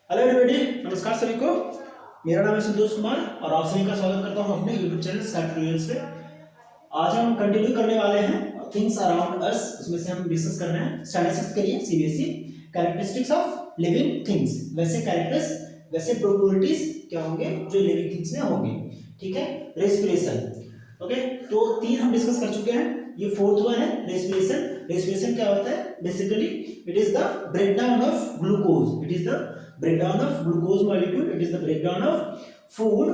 Hello everybody, नमस्कार सभी को। मेरा नाम है संतोष कुमार और आप सभी का स्वागत करता हूं अपने यूट्यूब चैनल स्काई ट्यूटोरियल्स पे। आज हम कंटिन्यू करने वाले हैं थिंग्स अराउंड अस। उसमें से हम डिस्कस कर रहे हैं स्टैंडर्ड 6 के लिए CBSE characteristics of living things. वैसे कैरेक्टर्स, वैसे प्रॉपर्टीज क्या होंगे जो लिविंग थिंग्स में होंगे। ठीक है, रेस्पिरेशन। ओके, तो 3 हम डिस्कस कर चुके हैं। ये फोर्थ वन है रेस्पिरेशन। रेस्पिरेशन क्या होता है? Basically it is the breakdown of glucose. It is the breakdown of glucose molecule. It is the breakdown of food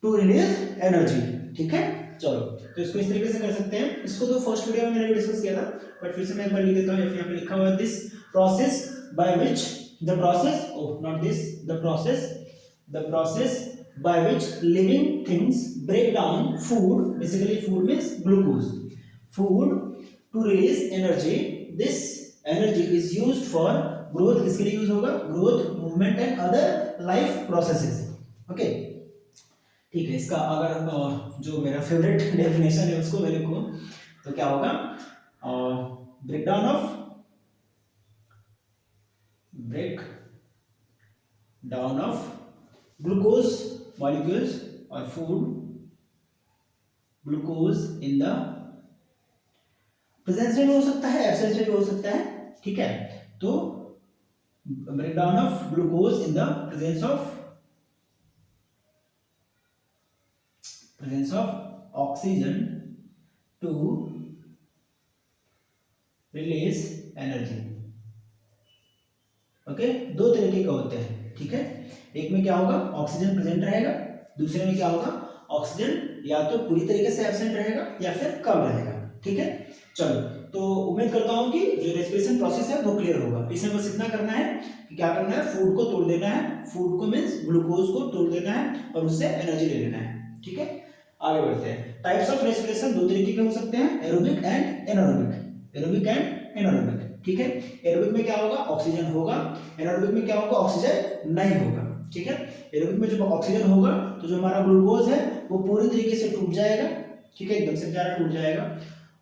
to release energy. ठीक है, चलो तो इसको इस तरीके से कर सकते हैं। इसको तो फर्स्ट वीडियो में मैंने भी डिस्कस किया था, बट फिर से मैं एक बार लिख देता हूँ। यहाँ पे लिखा हुआ है this process by which the process, oh not this, the process by which living things break down food, basically food means glucose, food to release energy. This energy is used for growth. किसके लिए use होगा? Growth, movement and other life processes. Okay, ठीक है। इसका अगर जो मेरा favourite definition है उसको मैं लिखूं तो क्या होगा? Break down of glucose molecules और food glucose in the presence में हो सकता है, एब्सेंस में हो सकता है। ठीक है, तो breakdown of glucose in the presence of oxygen to release energy। Okay, दो तरीके का होते हैं। ठीक है, एक में क्या होगा? ऑक्सीजन प्रेजेंट रहेगा, दूसरे में क्या होगा? ऑक्सीजन या तो पूरी तरीके से एब्सेंट रहेगा या फिर कम रहेगा। ठीक है, चलो तो उम्मीद करता हूं कि जो रेस्पिरेशन प्रोसेस है वो क्लियर होगा। इसमें बस इतना करना है कि क्या करना है? फूड को तोड़ देना है। फूड को मींस ग्लूकोज को तोड़ देना है और उससे एनर्जी ले लेना है। ठीक है, आगे बढ़ते हैं। टाइप्स ऑफ रेस्पिरेशन दो तरीके के हो सकते हैं, aerobic and anaerobic. Aerobic and anaerobic. ठीक है, एरोबिक में क्या होगा? ऑक्सीजन होगा। एनारोबिक में क्या होगा? ऑक्सीजन नहीं होगा। ठीक है, एरोबिक में जब ऑक्सीजन होगा तो जो हमारा ग्लूकोज है वो पूरी तरीके से टूट जाएगा। ठीक है, एकदम से बेचारा टूट जाएगा।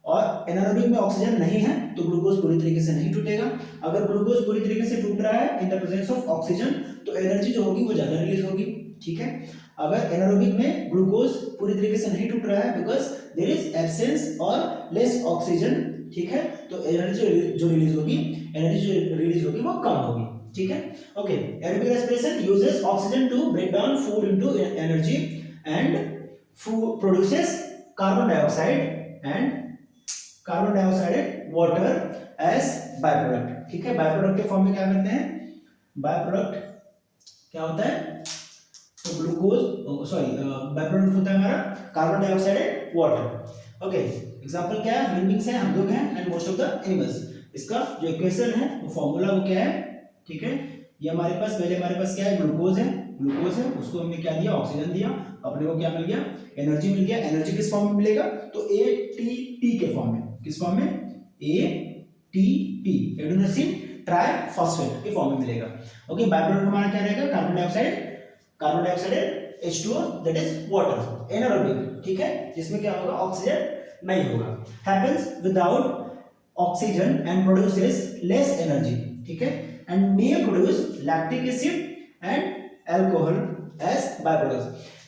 और एनारोबिक में ऑक्सीजन नहीं है तो ग्लूकोज पूरी तरीके से नहीं टूटेगा। अगर ग्लूकोज पूरी तरीके से टूट रहा है इन द प्रेजेंस ऑफ ऑक्सीजन तो एनर्जी जो होगी वो ज्यादा रिलीज होगी। ठीक है, अगर एनारोबिक में ग्लूकोज पूरी तरीके से नहीं टूट रहा है बिकॉज देयर इज एब्सेंस और लेस ऑक्सीजन, ठीक है, तो एनर्जी जो रिलीज होगी वो कम होगी। ठीक है, okay. Aerobic respiration uses oxygen to break down food into energy and food produces carbon dioxide and water as by product. ठीक है, बाय प्रोडक्ट के फॉर्म में क्या करते हैं? बाय प्रोडक्ट क्या होता है? तो ग्लूकोज, सॉरी, बाय प्रोडक्ट होता है हमारा carbon dioxide and water. Okay, example क्या है? ह्यूमन बीइंग्स हैं, हम लोग हैं, and most of the animals. इसका जो इक्वेशन है वो फॉर्मूला वो क्या है? ठीक है, ये हमारे पास पहले हमारे पास क्या है? ग्लूकोज है, उसको हमने क्या दिया? ऑक्सीजन दिया, अपने को क्या मिल गया? एनर्जी मिल गया। एनर्जी किस फॉर्म में मिलेगा? तो एटीपी के फॉर्म में। किस फॉर्म में? एटीपी, एडेनोसिन ट्राइफॉस्फेट के फॉर्म में मिलेगा। ओके, बाय प्रोडक्ट हमारा क्या रहेगा? Carbon dioxide H2O, that is water, anaerobic. ठीक है, जिसमें क्या होगा? ऑक्सीजन नहीं होगा। Happens without oxygen and produces less energy. ठीक है, and may produce lactic acid and alcohol as by products.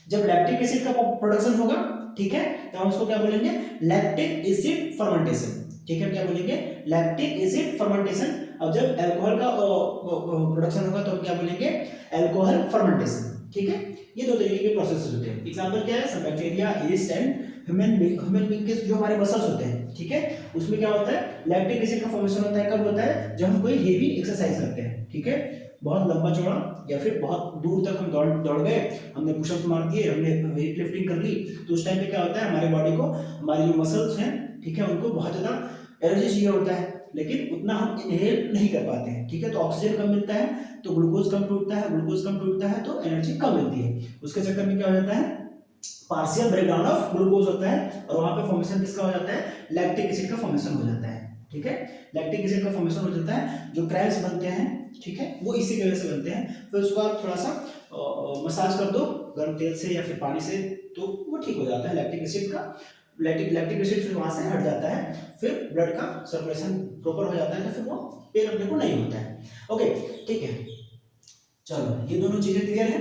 जब लैक्टिक एसिड का प्रोडक्शन होगा, ठीक है, तो हम उसको क्या बोलेंगे? Lactic acid fermentation. ठीक है, क्या बोलेंगे? Lactic acid fermentation. अब जब अल्कोहल का प्रोडक्शन होगा तो हम क्या बोलेंगे? Alcohol fermentation. ठीक है, ये दो तरीके के प्रोसेस होते हैं। एग्जांपल क्या है? सब bacteria, yeast and human being के जो हमारे मसल्स होते हैं, ठीक है, उसमें क्या होता है? लैक्टिक एसिड का फॉर्मेशन होता है। कब होता है? जब हम कोई हेवी एक्सरसाइज करते हैं। ठीक है, बहुत लंबा चौड़ा या फिर बहुत दूर तक हम दौड़ गए, हमने पुशअप मार दिए, हमने वेट लिफ्टिंग कर ली, तो उस टाइम पे क्या होता है? हमारे बॉडी को, हमारे जो मसल्स हैं, ठीक है, उनको बहुत ज्यादा एनर्जी चाहिए होता है, लेकिन उतना हम इनहेल नहीं कर पाते हैं। ठीक है, तो ऑक्सीजन कम मिलता है तो ग्लूकोज कम टूटता है तो एनर्जी कम मिलती है। उसके चक्कर में क्या हो जाता है? पार्शियल ब्रेकडाउन ऑफ ग्लूकोज होता है और वहां पे फॉर्मेशन किसका हो जाता है? लैक्टिक एसिड का फॉर्मेशन हो जाता है। ठीक है, लैक्टिक एसिड का फॉर्मेशन हो जाता है। जो क्रैम्स बनते हैं, ठीक है, वो इसी वजह से बनते हैं। फिर उसको आप थोड़ा सा मसाज कर दो गर्म तेल से या फिर पानी से, तो वो ठीक हो जाता है। लैक्टिक एसिड फिर वहां से हट जाता है, फिर ब्लड का सर्कुलेशन प्रॉपर हो जाता है, तो फिर वो पेन अपने को नहीं होता है। ओके, ठीक है, चलो ये दोनों चीजें क्लियर है।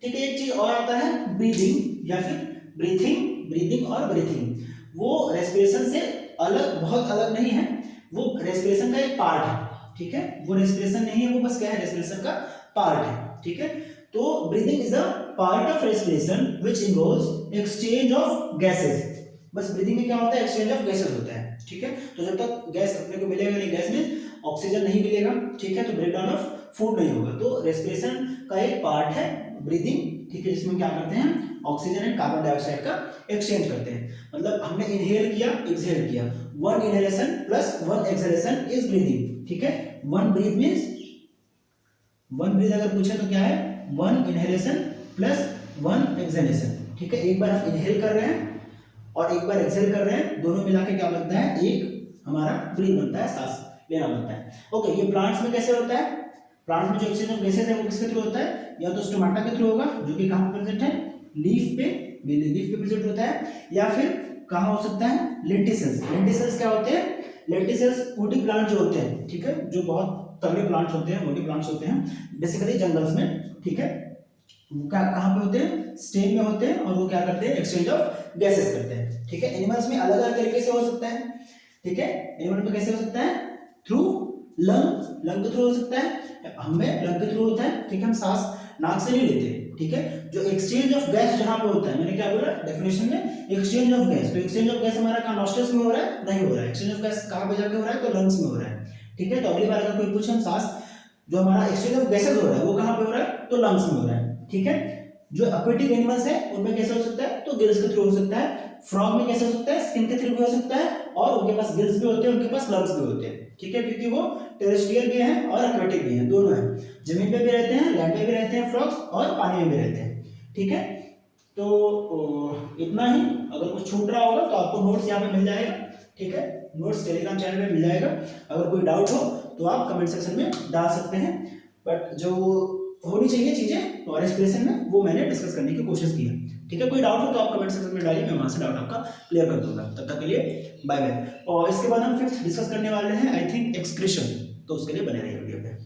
ठीक है, एक चीज और आता है ब्रीदिंग या फिर ब्रीथिंग और ब्रीथिंग। वो रेस्पिरेशन से अलग, बहुत अलग नहीं है, वो रेस्पिरेशन का एक पार्ट है। ठीक है, वो रेस्पिरेशन नहीं है, वो बस क्या है, रेस्पिरेशन का पार्ट है। ठीक है, तो breathing is a part of respiration which involves exchange of gases. बस ब्रीदिंग में क्या होता है, एक्सचेंज ऑफ गैसेस होता है। ठीक है, तो जब तक गैस अपने को मिलेगा नहीं, गैस में ऑक्सीजन नहीं मिलेगा, ठीक है, तो ब्रेकडाउन ऑफ फूड नहीं होगा। तो रेस्पिरेशन का एक पार्ट है ब्रीदिंग। ठीक है, जिसमें क्या करते हैं, ऑक्सीजन एंड कार्बन डाइऑक्साइड का एक्सचेंज करते हैं। मतलब हमने इनहेल किया, एक्सहेल किया, one inhalation plus one exhalation is breathing. ठीक है, one breath means, one breath अगर पूछे तो क्या है, one inhalation plus one exhalation. ठीक है, एक बार हम इनहेल कर रहे हैं और एक बार एक्सहेल कर रहे हैं, दोनों मिला के क्या बनता है, एक हमारा ब्रीथ बनता है, सांस लेना बनता है। ओके, ये प्लांट्स में कैसे होता है, प्लांट में जो एक्सचेंज ऑफ गैसेस है वो किसके थ्रू होता है, या तो स्टोमाटा के थ्रू होगा, जो कि कहां पर प्रेजेंट है, लीफ पे, लीफ पे प्रेजेंट होता है, या फिर कहां हो सकता है, लेंटिसेल्स। लेंटिसेल्स क्या होते हैं, लेंटिसेल्स वुडी प्लांट जो होते हैं, ठीक है, जो बहुत तगड़े प्लांट्स होते हैं, वुडी प्लांट्स होते हैं बेसिकली जंगल्स में। ठीक है, क्या कहां पे होते हैं, स्टेम में होते हैं, और वो क्या करते हैं, एक्सचेंज ऑफ गैसेस करते हैं। ठीक है, एनिमल्स में अलग अलग तरीके से हो सकता है। ठीक है, एनिमल में कैसे हो सकता है, थ्रू लंग, लंग के थ्रू हो सकता है, हमें लंग के थ्रू होता है। ठीक है, हम सांस नाक से नहीं लेते। ठीक है, जो एक्सचेंज ऑफ गैस जहां पे होता है, मैंने क्या बोला डेफिनेशन में, एक्सचेंज ऑफ गैस, तो एक्सचेंज ऑफ गैस हमारा कहां, नॉस्ट्रल्स में हो रहा है, नहीं हो रहा है। एक्सचेंज ऑफ गैस कहां पे जाके हो रहा है, तो लंग्स में हो रहा है। ठीक है, तो अगली बार अगर कोई पूछे हम सांस, जो हमारा एक्सचेंज ऑफ गैसेस हो रहा है वो कहां पे हो रहा है, तो लंग्स में हो रहा है। ठीक है, जो एक्वेटिक एनिमल्स है उनमें कैसे हो सकता है, तो गिल्स के थ्रू हो सकता है। फ्रॉग में कैसे हो सकता है, स्किन के थ्रू भी हो सकता है, और उनके पास गिल्स भी होते हैं, उनके पास लंग्स भी होते हैं। ठीक है, क्योंकि वो टेरेस्ट्रियल भी हैं और एक्वेटिक भी हैं, दोनों हैं, जमीन पे भी रहते हैं, लैंड पे भी रहते हैं फ्रॉग्स, और पानी में भी रहते हैं। ठीक है, तो इतना ही। अगर कुछ छूट रहा होगा तो आपको नोट्स यहाँ पे मिल जाएगा। ठीक है, नोट्स टेलीग्राम चैनल में मिल जाएगा। अगर कोई डाउट हो तो आप कमेंट सेक्शन में डाल सकते हैं, बट जो होनी चाहिए चीजें और रेस्पिरेशन में वो मैंने डिस्कस करने की कोशिश की है। ठीक है, कोई डाउट हो तो आप कमेंट सेक्शन में डालिए, मैं वहां से डाउट आपका क्लियर कर दूंगा। तब तक के लिए बाय बाय। और इसके बाद हम फिफ्थ डिस्कस करने वाले हैं, आई थिंक एक्सक्रीशन, तो उसके लिए बने रहिए वीडियो पे।